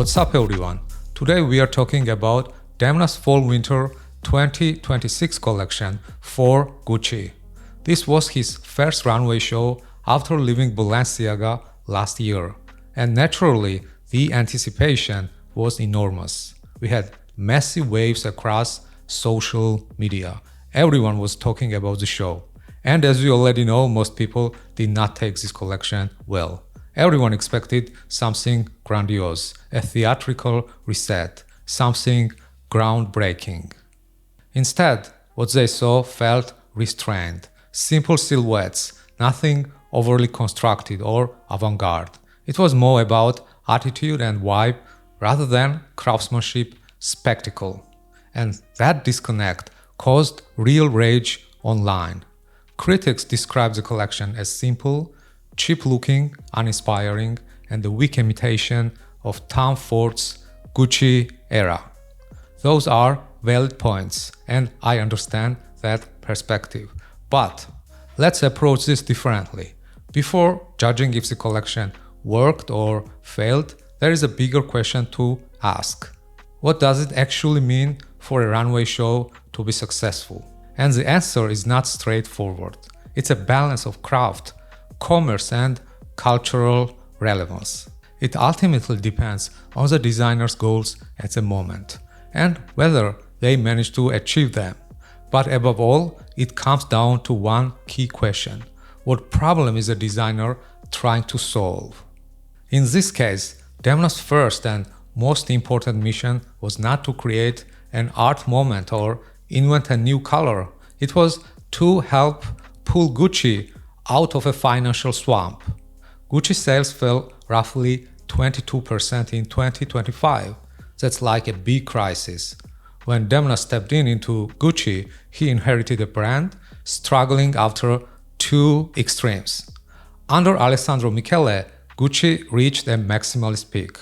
What's up everyone? Today we are talking about Demna's Fall-Winter 2026 collection for Gucci. This was his first runway show after leaving Balenciaga last year, and naturally the anticipation was enormous. We had massive waves across social media. Everyone was talking about the show. And as you already know, most people did not take this collection well. Everyone expected something grandiose, a theatrical reset, something groundbreaking. Instead, what they saw felt restrained, simple silhouettes, nothing overly constructed or avant-garde. It was more about attitude and vibe rather than craftsmanship spectacle. And that disconnect caused real rage online. Critics described the collection as simple, cheap-looking, uninspiring, and a weak imitation of Tom Ford's Gucci era. Those are valid points, and I understand that perspective. But let's approach this differently. Before judging if the collection worked or failed, there is a bigger question to ask. What does it actually mean for a runway show to be successful? And the answer is not straightforward. It's a balance of craft, commerce, and cultural relevance. It ultimately depends on the designer's goals at the moment and whether they manage to achieve them. But above all, it comes down to one key question: what problem is the designer trying to solve? In this case, Demna's first and most important mission was not to create an art moment or invent a new color. It was to help pull Gucci out of a financial swamp. Gucci sales fell roughly 22% in 2025. That's like a big crisis. When Demna stepped into Gucci, he inherited a brand struggling after two extremes. Under Alessandro Michele, Gucci reached a maximalist peak.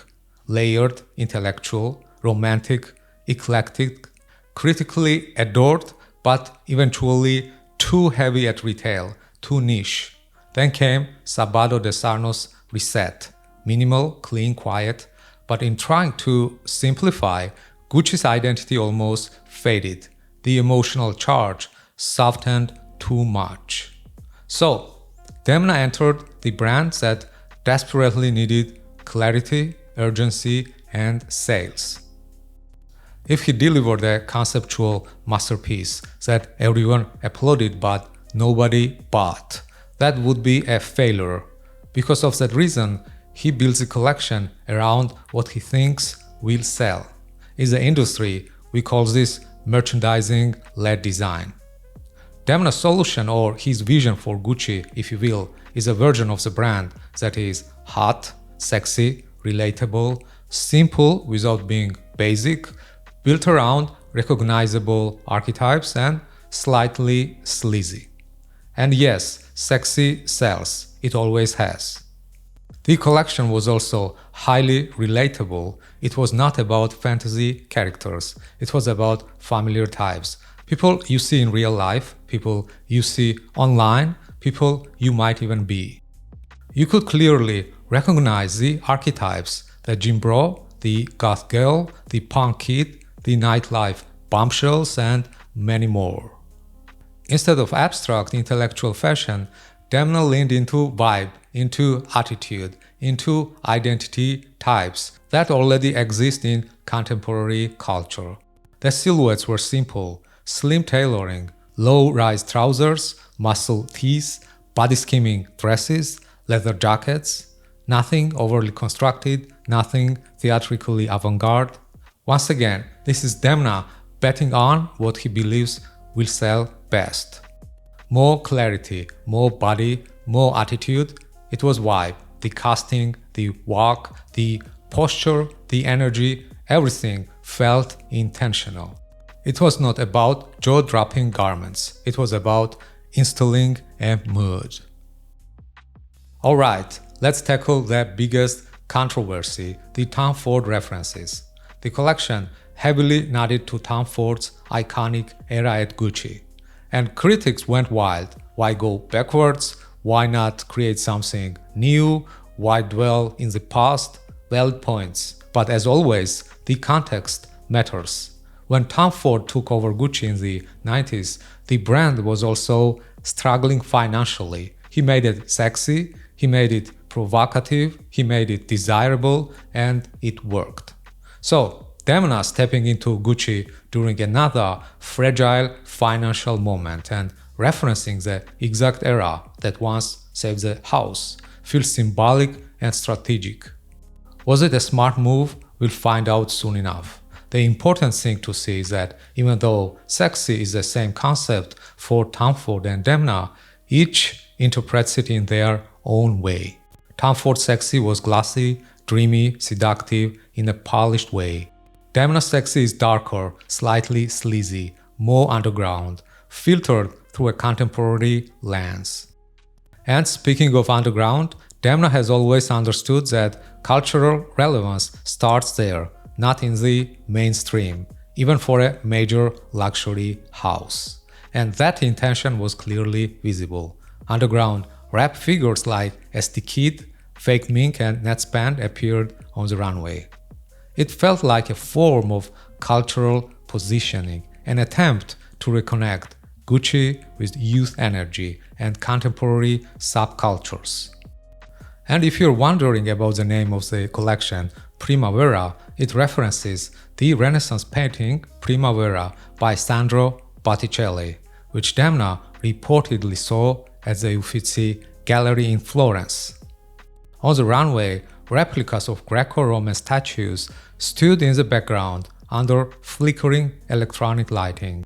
Layered, intellectual, romantic, eclectic, critically adored, but eventually too heavy at retail, too niche. Then came Sabato de Sarno's reset. Minimal, clean, quiet. But in trying to simplify, Gucci's identity almost faded. The emotional charge softened too much. So, Demna entered the brand that desperately needed clarity, urgency, and sales. If he delivered a conceptual masterpiece that everyone applauded but nobody bought, that would be a failure. Because of that reason, he builds a collection around what he thinks will sell. In the industry, we call this merchandising-led design. Demna's solution, or his vision for Gucci, if you will, is a version of the brand that is hot, sexy, relatable, simple without being basic, built around recognizable archetypes, and slightly sleazy. And yes, sexy sells. It always has. The collection was also highly relatable. It was not about fantasy characters. It was about familiar types. People you see in real life, people you see online, people you might even be. You could clearly recognize the archetypes: the gym bro, the goth girl, the punk kid, the nightlife bombshells, and many more. Instead of abstract intellectual fashion, Demna leaned into vibe, into attitude, into identity types that already exist in contemporary culture. The silhouettes were simple: slim tailoring, low-rise trousers, muscle tees, body-skimming dresses, leather jackets. Nothing overly constructed, nothing theatrically avant-garde. Once again, this is Demna betting on what he believes will sell best. More clarity, more body, more attitude. It was vibe, the casting, the walk, the posture, the energy, everything felt intentional. It was not about jaw-dropping garments. It was about instilling a mood. Alright, let's tackle the biggest controversy, the Tom Ford references. The collection heavily nodded to Tom Ford's iconic era at Gucci. And critics went wild. Why go backwards? Why not create something new? Why dwell in the past? Valid points. But as always, the context matters. When Tom Ford took over Gucci in the 90s, the brand was also struggling financially. He made it sexy, he made it provocative, he made it desirable, and it worked. So, Demna stepping into Gucci during another fragile financial moment and referencing the exact era that once saved the house feels symbolic and strategic. Was it a smart move? We'll find out soon enough. The important thing to see is that even though sexy is the same concept for Tom Ford and Demna, each interprets it in their own way. Tom Ford's sexy was glossy, dreamy, seductive in a polished way. Demna's sexy is darker, slightly sleazy, more underground, filtered through a contemporary lens. And speaking of underground, Demna has always understood that cultural relevance starts there, not in the mainstream, even for a major luxury house. And that intention was clearly visible. Underground rap figures like SD Kid, Fake Mink and Netspan appeared on the runway. It felt like a form of cultural positioning, an attempt to reconnect Gucci with youth energy and contemporary subcultures. And if you're wondering about the name of the collection, Primavera, it references the Renaissance painting Primavera by Sandro Botticelli, which Demna reportedly saw at the Uffizi Gallery in Florence. On the runway, replicas of Greco-Roman statues stood in the background under flickering electronic lighting.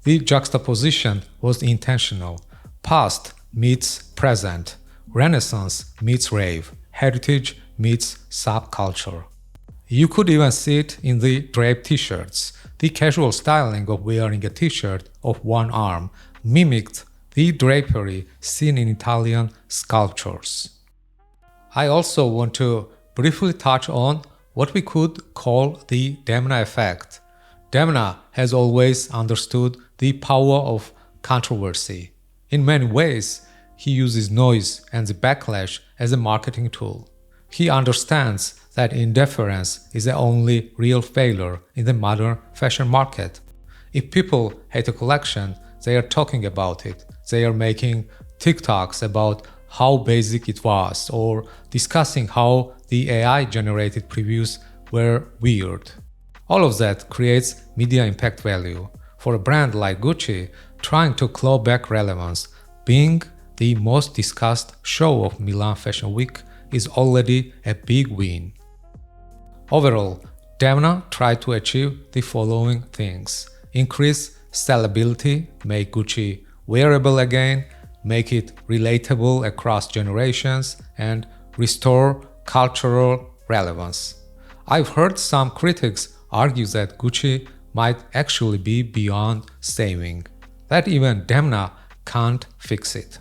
The juxtaposition was intentional. Past meets present, Renaissance meets rave, heritage meets subculture. You could even see it in the draped t-shirts. The casual styling of wearing a t-shirt of one arm mimicked the drapery seen in Italian sculptures. I also want to briefly touch on what we could call the Demna effect. Demna has always understood the power of controversy. In many ways, he uses noise and the backlash as a marketing tool. He understands that indifference is the only real failure in the modern fashion market. If people hate a collection, they are talking about it. They are making TikToks about how basic it was or discussing how the AI-generated previews were weird. All of that creates media impact value. For a brand like Gucci, trying to claw back relevance, being the most discussed show of Milan Fashion Week is already a big win. Overall, Demna tried to achieve the following things: increase sellability, make Gucci wearable again, make it relatable across generations, and restore cultural relevance. I've heard some critics argue that Gucci might actually be beyond saving, that even Demna can't fix it.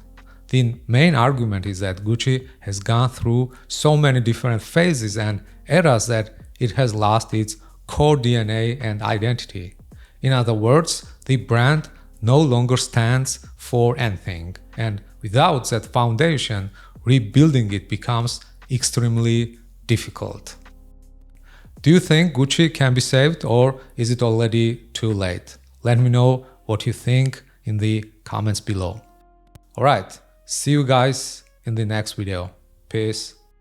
The main argument is that Gucci has gone through so many different phases and eras that it has lost its core DNA and identity. In other words, the brand no longer stands for anything, and without that foundation, rebuilding it becomes extremely difficult. Do you think Gucci can be saved, or is it already too late? Let me know what you think in the comments below. Alright, see you guys in the next video. Peace.